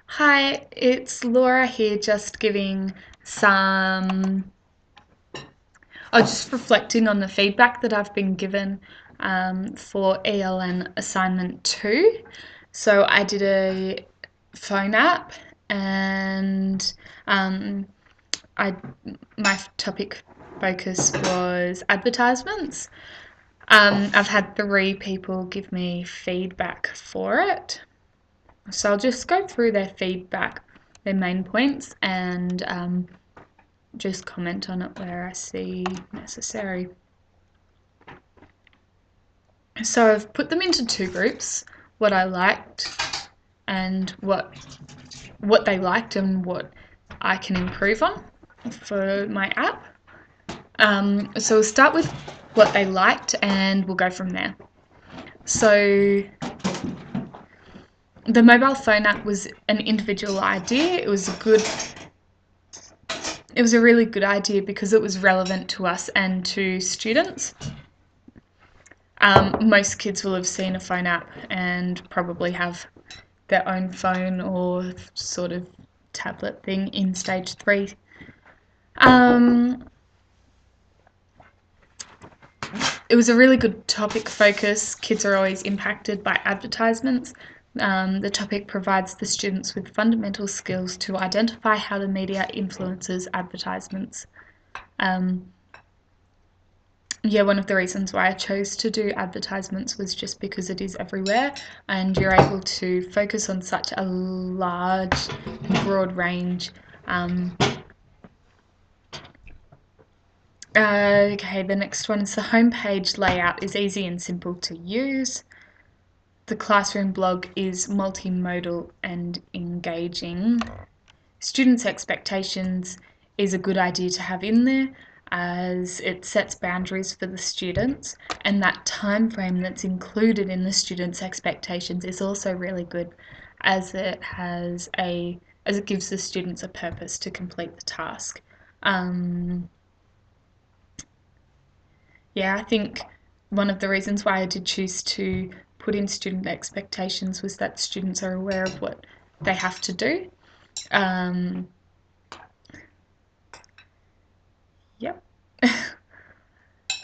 Hi, it's Laura here, just giving some, just reflecting on the feedback that I've been given for ELN assignment 2. So I did a phone app and um, I my topic focus was advertisements. I've had 3 people give me feedback for it. So I'll just go through their feedback, their main points, and just comment on it where I see necessary. So I've put them into 2 groups, what I liked and what they liked and what I can improve on for my app. So we'll start with what they liked and we'll go from there. So the mobile phone app was an individual idea. It was a really good idea because it was relevant to us and to students. Most kids will have seen a phone app and probably have their own phone or sort of tablet thing in stage 3. It was a really good topic focus. Kids are always impacted by advertisements. The topic provides the students with fundamental skills to identify how the media influences advertisements. One of the reasons why I chose to do advertisements was just because it is everywhere and you're able to focus on such a large, broad range. Okay, the next one is the homepage layout is easy and simple to use. The classroom blog is multimodal and engaging. Students' expectations is a good idea to have in there as it sets boundaries for the students, and that time frame that's included in the students' expectations is also really good as it gives the students a purpose to complete the task. I think one of the reasons why I did choose to put in student expectations was that students are aware of what they have to do. Yep.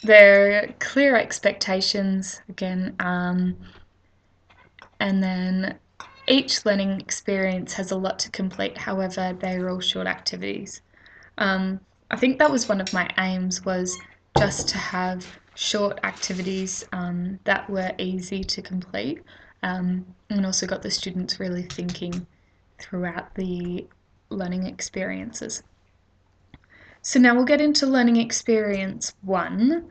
There are clear expectations again, and then each learning experience has a lot to complete. However, they're all short activities. I think that was one of my aims, was just to have short activities that were easy to complete, and also got the students really thinking throughout the learning experiences. So now we'll get into learning experience 1,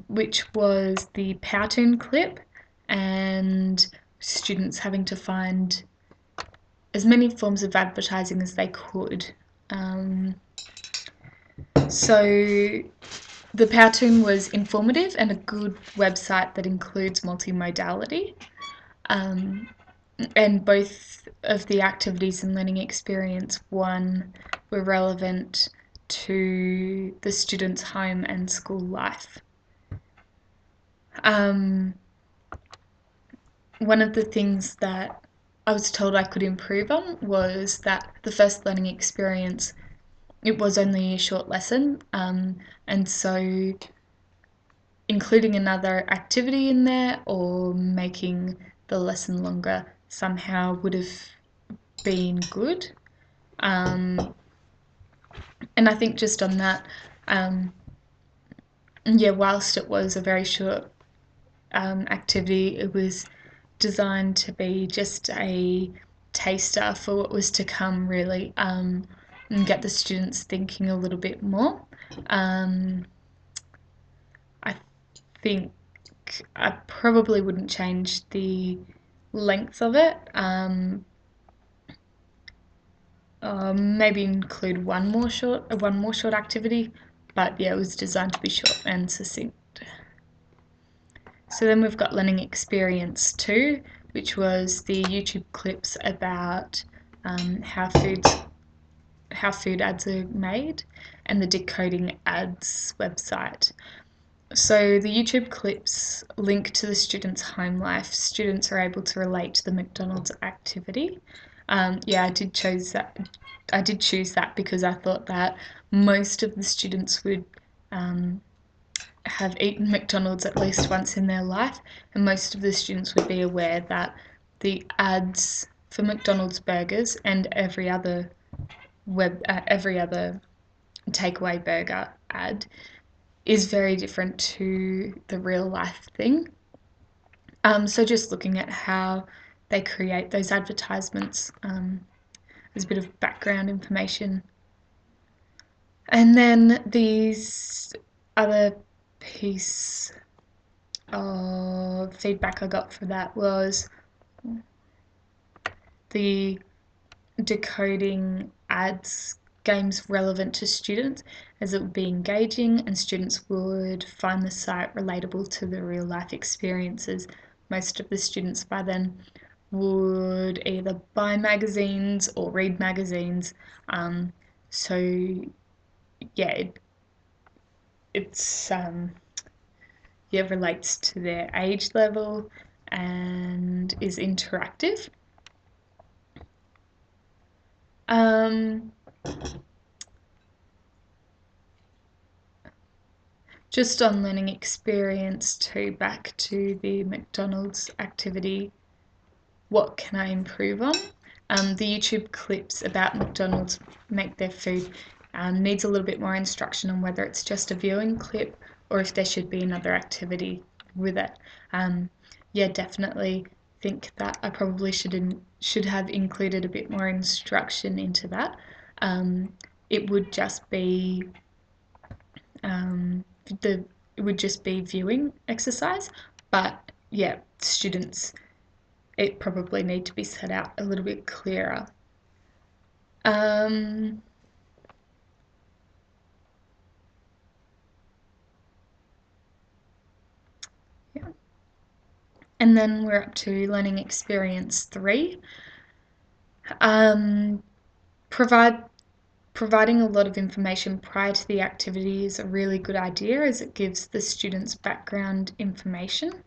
which was the Powtoon clip and students having to find as many forms of advertising as they could. So the Powtoon was informative and a good website that includes multimodality. And both of the activities in learning experience 1 were relevant to the student's home and school life. One of the things that I was told I could improve on was that the first learning experience, it was only a short lesson, and so including another activity in there or making the lesson longer somehow would have been good. And I think just on that, whilst it was a very short activity, it was designed to be just a taster for what was to come, really, and get the students thinking a little bit more. I think I probably wouldn't change the length of it. Maybe include one more short activity, but it was designed to be short and succinct. So then we've got learning experience 2, which was the YouTube clips about how food ads are made, and the Decoding Ads website. So the YouTube clips link to the student's home life. Students are able to relate to the McDonald's activity. Yeah, I did choose that. I did choose that because I thought that most of the students would have eaten McDonald's at least once in their life, and most of the students would be aware that the ads for McDonald's burgers and every other takeaway burger ad is very different to the real life thing. So just looking at how they create those advertisements, there's a bit of background information. And then these other piece of feedback I got for that was the decoding ads games relevant to students, as it would be engaging and students would find the site relatable to the real life experiences. Most of the students by then would either buy magazines or read magazines. So yeah, it's relates to their age level and is interactive. Just on learning experience too, back to the McDonald's activity, what can I improve on? The YouTube clips about McDonald's make their food needs a little bit more instruction on whether it's just a viewing clip or if there should be another activity with it. Yeah, definitely think that I probably should have included a bit more instruction into that. It would just be it would just be viewing exercise, but yeah, students, it probably need to be set out a little bit clearer. Yeah. And then we're up to learning experience 3. Providing a lot of information prior to the activity is a really good idea, as it gives the students background information.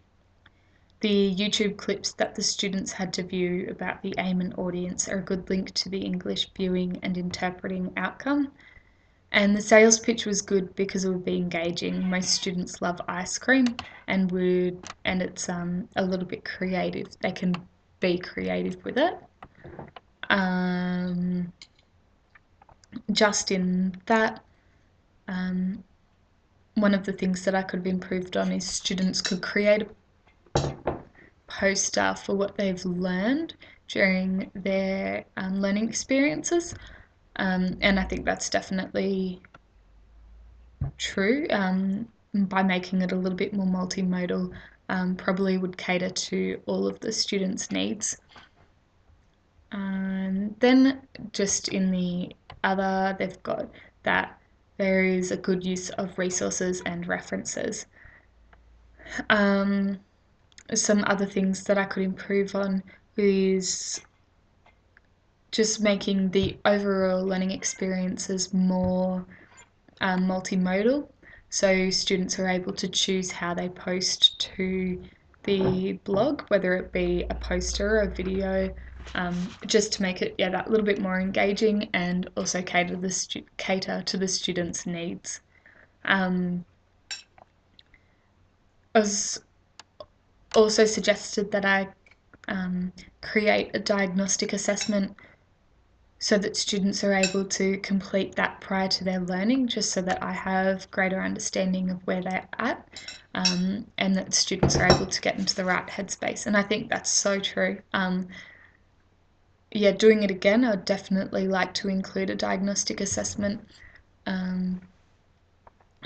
The YouTube clips that the students had to view about the aim and audience are a good link to the English viewing and interpreting outcome. And the sales pitch was good because it would be engaging. Most students love ice cream and it's a little bit creative. They can be creative with it. Just in that, one of the things that I could have improved on is students could create a poster for what they've learned during their learning experiences. And I think that's definitely true. By making it a little bit more multimodal, probably would cater to all of the students' needs. Then just in the other, they've got that there is a good use of resources and references. Some other things that I could improve on is just making the overall learning experiences more multimodal, so students are able to choose how they post to the blog, whether it be a poster or a video, just to make it that little bit more engaging and also cater to the students' needs. I was also suggested that I create a diagnostic assessment so that students are able to complete that prior to their learning, just so that I have greater understanding of where they're at, and that students are able to get into the right headspace. And I think that's so true. Doing it again, I would definitely like to include a diagnostic assessment.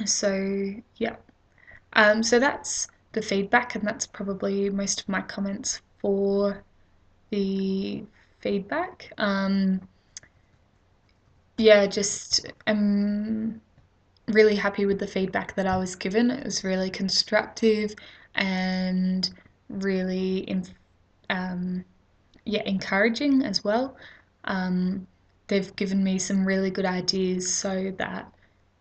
So that's the feedback, and that's probably most of my comments for the feedback. Just I'm really happy with the feedback that I was given. It was really constructive and really encouraging as well. They've given me some really good ideas so that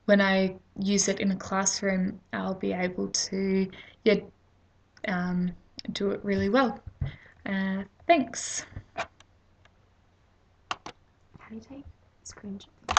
when I use it in a classroom, I'll be able to do it really well. Thanks. Can you take screenshots?